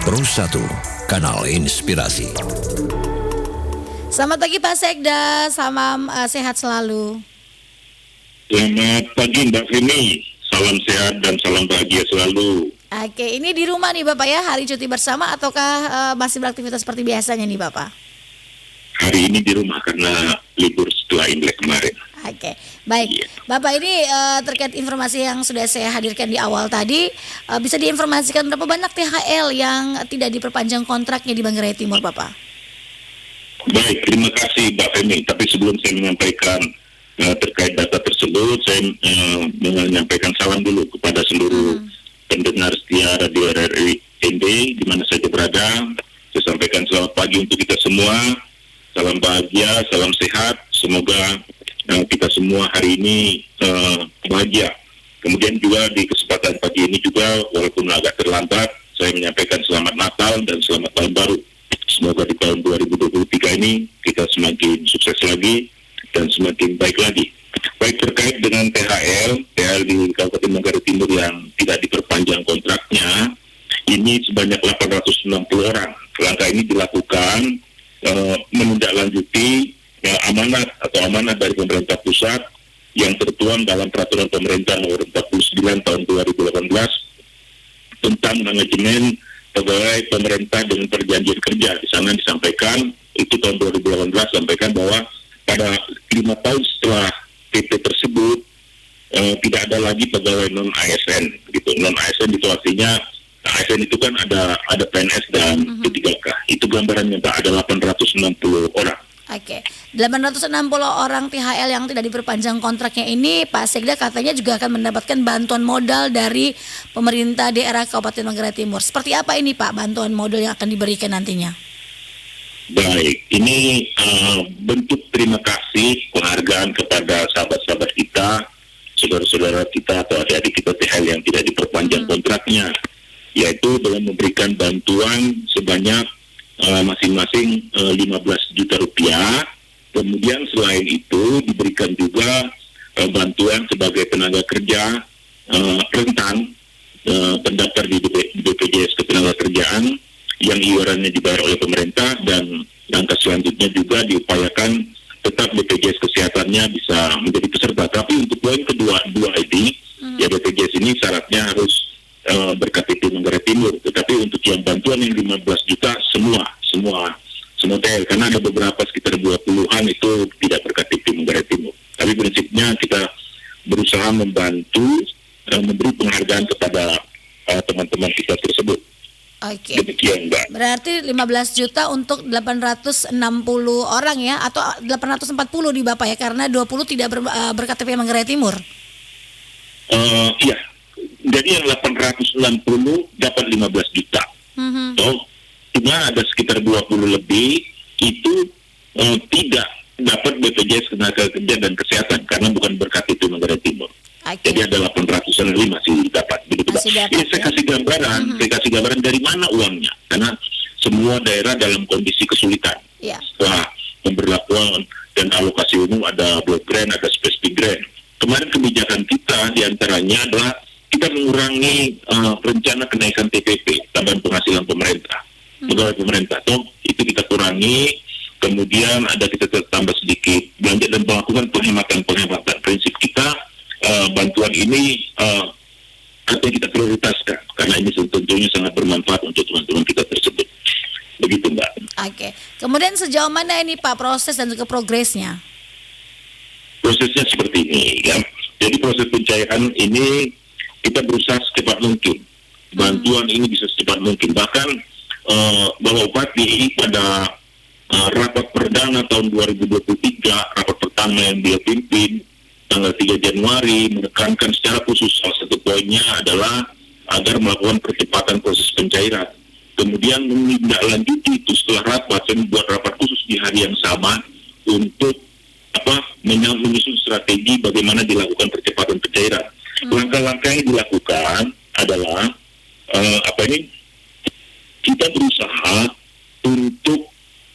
Pro 1, Kanal Inspirasi. Selamat pagi Pak Sekda, salam sehat selalu. Selamat pagi Mbak Feni, salam sehat dan salam bahagia selalu. Oke, ini di rumah nih Bapak ya, hari cuti bersama ataukah masih beraktivitas seperti biasanya nih Bapak? Hari ini di rumah karena libur setelah Imlek kemarin. Oke, baik. Iya. Bapak ini terkait informasi yang sudah saya hadirkan di awal tadi, bisa diinformasikan berapa banyak THL yang tidak diperpanjang kontraknya di Manggarai Timur Bapak? Baik, terima kasih Mbak Feni. Tapi sebelum saya menyampaikan terkait data tersebut, saya menyampaikan salam dulu kepada seluruh pendengar setia Radio RRI ND di mana saja berada. Saya sampaikan selamat pagi untuk kita semua. Salam bahagia, salam sehat. Semoga kita semua hari ini bahagia. Kemudian juga di kesempatan pagi ini juga, walaupun agak terlambat, saya menyampaikan selamat Natal dan selamat Tahun Baru. Semoga di tahun 2023 ini kita semakin sukses lagi dan semakin baik lagi. Baik, terkait dengan THL di Kabupaten Manggarai Timur yang tidak diperpanjang kontraknya, ini sebanyak 860 orang. Langkah ini dilakukan menindaklanjuti amanat dari pemerintah pusat yang tertuang dalam peraturan pemerintah nomor 49 tahun 2018 tentang manajemen pegawai pemerintah dengan perjanjian kerja. Di sana disampaikan, itu tahun 2018 sampaikan bahwa pada 5 tahun setelah PP tersebut tidak ada lagi pegawai non ASN gitu. Non ASN itu artinya ASN itu kan ada PNS dan P3K. Itu gambarannya Pak, ada 860 orang. Oke, 860 orang THL yang tidak diperpanjang kontraknya ini, Pak Sekda katanya juga akan mendapatkan bantuan modal dari pemerintah daerah Kabupaten Manggarai Timur. Seperti apa ini Pak bantuan modal yang akan diberikan nantinya? Baik, ini bentuk terima kasih, penghargaan kepada sahabat-sahabat kita, saudara-saudara kita atau adik-adik kita THL yang tidak diperpanjang kontraknya, yaitu dengan memberikan bantuan sebanyak masing-masing 15 juta rupiah. Kemudian selain itu diberikan juga bantuan sebagai tenaga kerja rentan terdaftar di BPJS Ketenagakerjaan yang iurannya dibayar oleh pemerintah, dan langkah selanjutnya juga diupayakan tetap BPJS Kesehatannya bisa menjadi peserta. Tapi untuk poin kedua ini, ya BPJS ini syaratnya harus berKTP Manggarai Timur, tetapi untuk yang bantuan yang 15 juta semua TL, karena ada beberapa sekitar 20-an itu tidak berKTP Manggarai Timur. Tapi prinsipnya kita berusaha membantu memberi penghargaan kepada teman-teman kita tersebut. Oke. Demikian Mbak. Berarti 15 juta untuk 860 orang ya, atau 840 di Bapak ya, karena 20 tidak berKTP Manggarai Timur. Iya. Jadi yang 860 dapat 15 juta. Cuma ada sekitar 20 lebih itu tidak dapat BPJS Ketenagakerjaan dan Kesehatan karena bukan berKTP Manggarai Timur. Okay. Jadi ada 800 lebih masih dapat. Begitu, masih dapat. Ini saya kasih gambaran dari mana uangnya, karena semua daerah dalam kondisi kesulitan. Yeah. Setelah pemberlakuan dan alokasi umum ada block grant, ada specific grant. Kemarin kebijakan kita diantaranya adalah kita mengurangi rencana kenaikan TPP, tambahan penghasilan pemerintah, pegawai pemerintah. Itu kita kurangi, kemudian ada kita tambah sedikit belanja dan melakukan penghematan. Prinsip kita bantuan ini artinya kita prioritaskan karena ini tentunya sangat bermanfaat untuk teman-teman kita tersebut. Begitu Mbak. Oke. Kemudian sejauh mana ini Pak proses dan juga progresnya? Prosesnya seperti ini ya. Jadi proses pencairan ini kita berusaha secepat mungkin. Bantuan ini bisa secepat mungkin. Bahkan Bapak Bupati pada rapat perdana tahun 2023, rapat pertama yang dia pimpin tanggal 3 Januari, menekankan secara khusus salah satu poinnya adalah agar melakukan percepatan proses pencairan. Kemudian menindaklanjuti itu setelah rapat, saya membuat rapat khusus di hari yang sama untuk menyusun strategi bagaimana dilakukan percepatan pencairan. Langkah-langkah yang dilakukan adalah kita berusaha untuk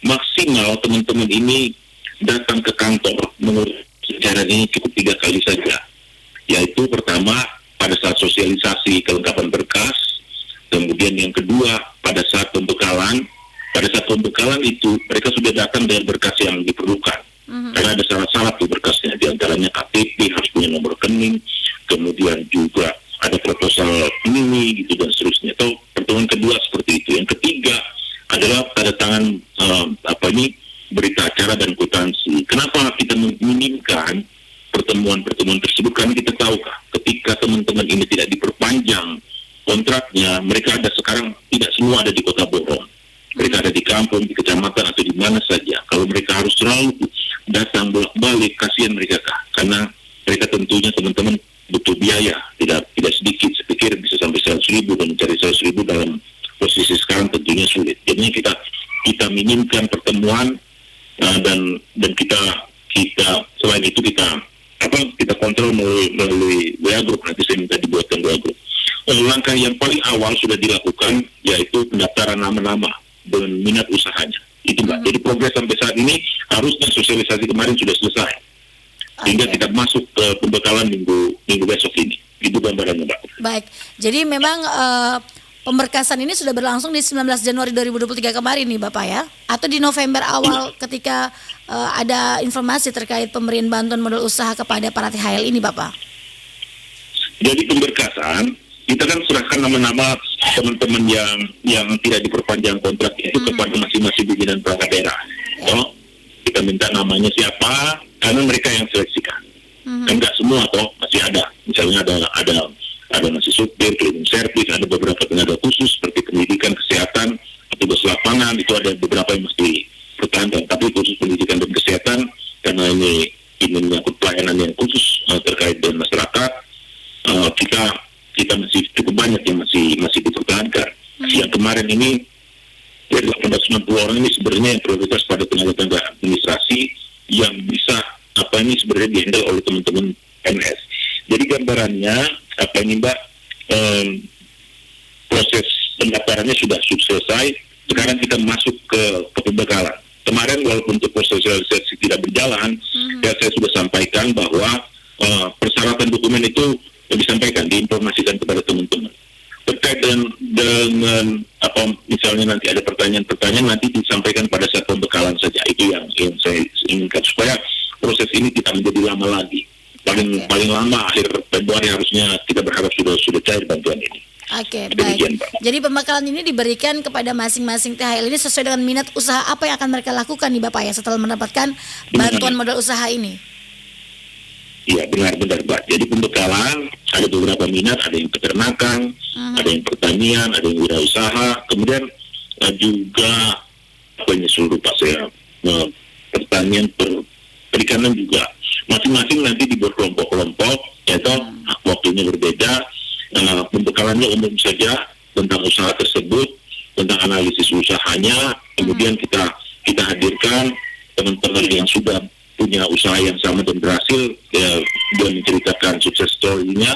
maksimal teman-teman ini datang ke kantor mengurus pencairan ini cukup 3 kali saja. Yaitu pertama pada saat sosialisasi kelengkapan berkas, kemudian yang kedua pada saat pembekalan itu mereka sudah datang dengan berkas yang diperlukan. Karena ada salah-salah tuh berkasnya, di antaranya KTP harus punya nomor rekening, kemudian juga ada proposal ini gitu dan seterusnya. Atau pertemuan kedua seperti itu. Yang ketiga adalah tanda tangan berita acara dan kwitansi. Kenapa kita menginginkan pertemuan-pertemuan tersebut? Karena kita tahu ketika teman-teman ini tidak diperpanjang kontraknya, mereka ada sekarang tidak semua ada di Kota Borong. Mereka ada di kampung, di kecamatan atau di mana saja. Kalau mereka harus selalu datang bolak-balik, kasihan mereka karena mereka tentunya teman-teman butuh biaya tidak sedikit. Saya pikir bisa sampai 100.000 dan mencari 100.000 dalam posisi sekarang tentunya sulit. Jadinya kita minimkan pertemuan dan kita selain itu kita kontrol melalui WA group. Nanti saya minta dibuatkan WA group. Langkah yang paling awal sudah dilakukan yaitu pendaftaran nama-nama dengan minat usahanya. Itu Mbak. Jadi progres sampai saat ini harusnya sosialisasi kemarin sudah selesai. Sehingga kita masuk ke pembekalan minggu besok ini. Itu gambarannya Mbak. Baik. Jadi memang pemberkasan ini sudah berlangsung di 19 Januari 2023 kemarin nih Bapak ya? Atau di November awal ketika ada informasi terkait pemberian bantuan modal usaha kepada para THL ini Bapak? Jadi pemberkasan kita kan serahkan nama-nama teman-teman yang tidak diperpanjang kontrak itu kepada masing-masing pimpinan perangkat daerah. So, kita minta namanya siapa, karena mereka yang seleksikan. Kan nggak semua masih ada. Misalnya ada masih supir, cleaning service, ada beberapa tenaga khusus seperti pendidikan, kesehatan, petugas lapangan, itu ada beberapa yang mesti pertahankan. Tapi khusus pendidikan dan kesehatan, karena ini menyangkut pelayanan yang khusus terkait dengan masyarakat, kita masih cukup banyak yang masih dipertahankan. Yang kemarin ini dari 890 orang ini sebenarnya yang prioritas pada tenaga administrasi yang bisa sebenarnya dihandle oleh teman-teman PNS. Jadi gambarannya Mbak, proses pendaftarannya sudah selesai. Sekarang kita masuk ke pembekalan. Kemarin walaupun untuk proses sosialisasi tidak berjalan, saya sudah sampaikan bahwa persyaratan dokumen itu disampaikan, diinformasikan kepada teman-teman. Terkait dengan misalnya nanti ada pertanyaan-pertanyaan, nanti disampaikan pada saat pembekalan saja. Itu yang saya inginkan supaya proses ini tidak menjadi lama lagi. Paling lama akhir Februari harusnya kita berharap sudah cair bantuan ini. Oke, baik. Jadi pembekalan ini diberikan kepada masing-masing THL ini sesuai dengan minat usaha apa yang akan mereka lakukan nih Bapak ya setelah mendapatkan bantuan modal usaha ini. Iya, benar-benar Mbak. Jadi pembekalan ada beberapa minat, ada yang peternakan, ada yang pertanian, ada yang wirausaha, kemudian juga seluruh saya pertanian, perikanan juga. Masing-masing nanti dibuat kelompok-kelompok, yaitu waktunya berbeda. Pembekalannya umum saja tentang usaha tersebut, tentang analisis usahanya, kemudian kita hadirkan teman-teman yang sudah punya usaha yang sama dan berhasil, dia menceritakan sukses story-nya,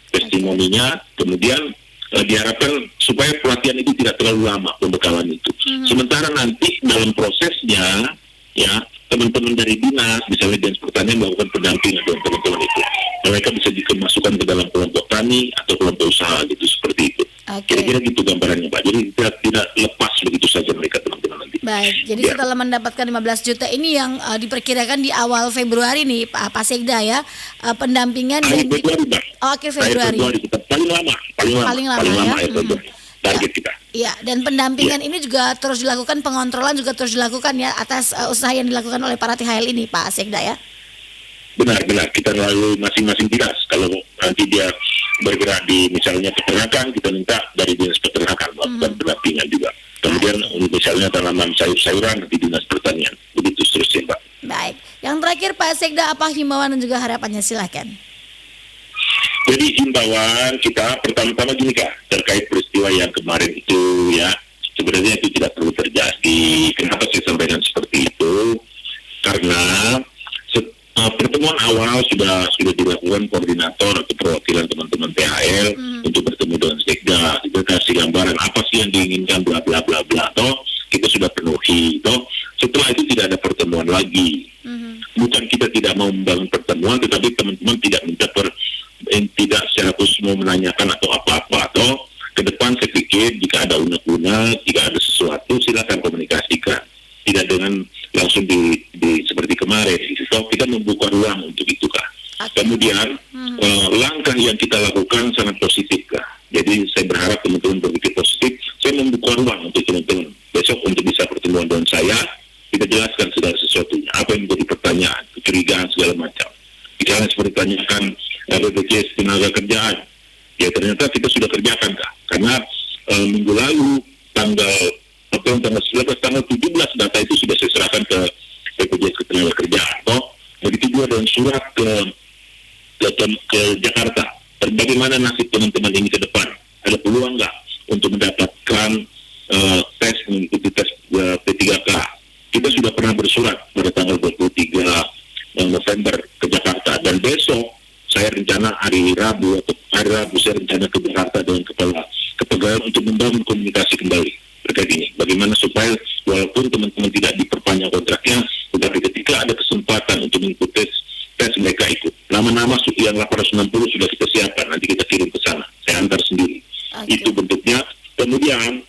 testimoninya, kemudian diharapkan supaya pelatihan itu tidak terlalu lama pembekalan itu. Sementara nanti dalam prosesnya, ya teman-teman dari dinas, misalnya Dinas Pertanian melakukan pendampingan dengan teman-teman itu. Mereka bisa dimasukkan ke dalam kelompok tani atau kelompok usaha gitu, seperti itu. Kira-kira gitu gambarannya Pak. Jadi tidak lepas begitu saja mereka teman-teman nanti. Baik, jadi setelah mendapatkan 15 juta ini yang diperkirakan di awal Februari nih Pak Sekda ya, pendampingan dan Februari, Pak. Februari. Kita paling lama ya. Februari. Target kita. Ya, dan pendampingan ini juga terus dilakukan, pengontrolan juga terus dilakukan ya atas usaha yang dilakukan oleh para THL ini Pak Sekda ya. Benar, kita melalui masing-masing dinas. Kalau nanti dia bergerak di misalnya peternakan, kita minta dari dinas peternakan melakukan pendampingan juga. Kemudian misalnya tanaman sayur-sayuran di dinas pertanian. Begitu seterusnya Pak. Baik, yang terakhir Pak Sekda, apa himbauan dan juga harapannya, silakan. Jadi himbauan kita pertama-tama gini terkait peristiwa yang kemarin itu ya, sebenarnya itu tidak perlu terjadi. Kenapa saya sampaikan seperti itu? Karena pertemuan awal sudah dilakukan koordinator atau perwakilan teman-teman THL untuk bertemu dengan Sekda. Kita kasih gambaran apa sih yang diinginkan bla bla bla bla. Kita sudah penuhi. Setelah itu tidak ada pertemuan lagi. Bukan kita tidak mau membangun pertemuan, tetapi teman-teman tidak minta tidak secara khusus mau menanyakan atau apa-apa. Ke depan saya pikir sedikit, jika ada unek-unek, jika ada sesuatu silakan komunikasikan. Tidak dengan langsung seperti kemarin. So, kita membuka ruang untuk itu Kak. Kemudian langkah yang kita lakukan sangat positif Kak. Jadi saya berharap teman-teman berpikir positif. Saya membuka ruang untuk teman-teman besok untuk bisa pertemuan dengan saya. Kita jelaskan segala sesuatunya. Apa yang menjadi pertanyaan, kecurigaan segala macam. Misalnya seperti tanyakan BPJS tenaga kerjaan. Ya ternyata kita sudah kerjakan Kak. Karena minggu lalu tanggal 19, tanggal 17 data itu sudah saya serahkan ke BPJS Ketenaga Kerjaan. Begitu juga dengan surat ke Jakarta. Bagaimana nasib teman-teman ini ke depan? Ada peluang nggak untuk mendapatkan tes mengikuti tes P3K? Kita sudah pernah bersurat pada tanggal 23 November ke Jakarta, dan besok saya rencana hari Rabu saya rencana ke Jakarta dengan kepala kepegawaian untuk membangun komunikasi kembali terkait ini. Bagaimana supaya walaupun teman-teman tidak diperpanjang kontraknya, tetapi ketika ada kesempatan untuk mengikuti tes mereka ikut. Nama-nama yang 860 sudah kita siapkan, nanti kita kirim ke sana. Saya antar sendiri. Okay. Itu bentuknya. Kemudian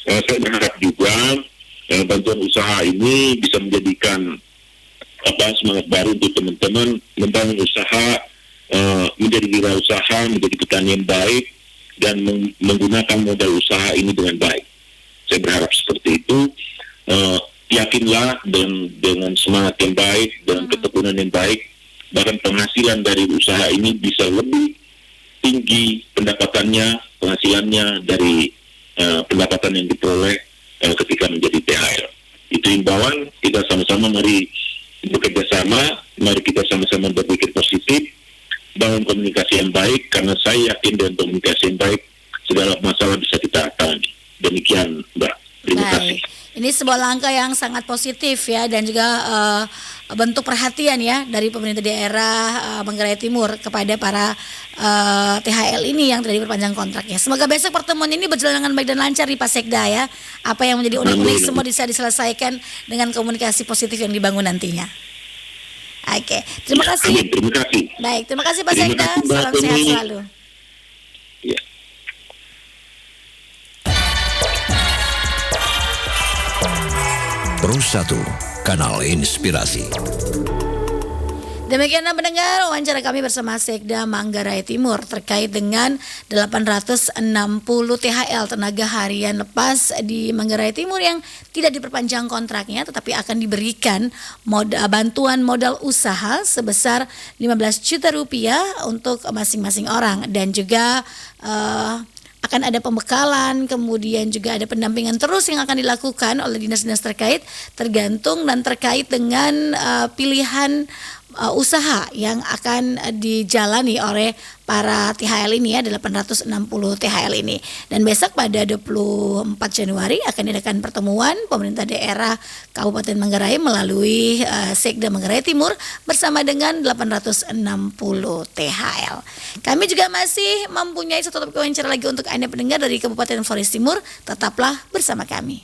saya berharap juga bantuan usaha ini bisa menjadikan semangat baru untuk teman-teman membangun usaha, menjadi wirausaha, menjadi petani yang baik, dan menggunakan modal usaha ini dengan baik. Saya berharap seperti itu. Yakinlah dengan semangat yang baik, dengan ketekunan yang baik, bahkan penghasilan dari usaha ini bisa lebih tinggi penghasilannya dari pendapatan yang diperoleh ketika menjadi THL. Itu imbauan, kita sama-sama mari bekerja sama, mari kita sama-sama berpikir positif, bangun komunikasi yang baik, karena saya yakin dengan komunikasi yang baik segala masalah bisa kita atasi. Demikian Mbak, terima kasih. Ini sebuah langkah yang sangat positif ya, dan juga bentuk perhatian ya dari pemerintah daerah Manggarai Timur kepada para THL ini yang tidak diperpanjang kontraknya. Semoga besok pertemuan ini berjalan dengan baik dan lancar di Pak Sekda ya. Apa yang menjadi unik-unik semua bisa diselesaikan dengan komunikasi positif yang dibangun nantinya. Oke, terima kasih. Terima kasih. Baik, terima kasih Pak Sekda. Salam sehat selalu. Ya. Pro 1, Kanal Inspirasi. Demikianlah pendengar wawancara kami bersama Sekda Manggarai Timur terkait dengan 860 THL tenaga harian lepas di Manggarai Timur yang tidak diperpanjang kontraknya, tetapi akan diberikan bantuan modal usaha sebesar 15 juta rupiah untuk masing-masing orang, dan juga akan ada pembekalan, kemudian juga ada pendampingan terus yang akan dilakukan oleh dinas-dinas terkait, tergantung dan terkait dengan pilihan usaha yang akan dijalani oleh para THL ini ya, 860 THL ini. Dan besok pada 24 Januari akan diadakan pertemuan pemerintah daerah Kabupaten Manggarai melalui Sekda Manggarai Timur bersama dengan 860 THL. Kami juga masih mempunyai satu topik wawancara lagi untuk Anda pendengar dari Kabupaten Flores Timur. Tetaplah bersama kami.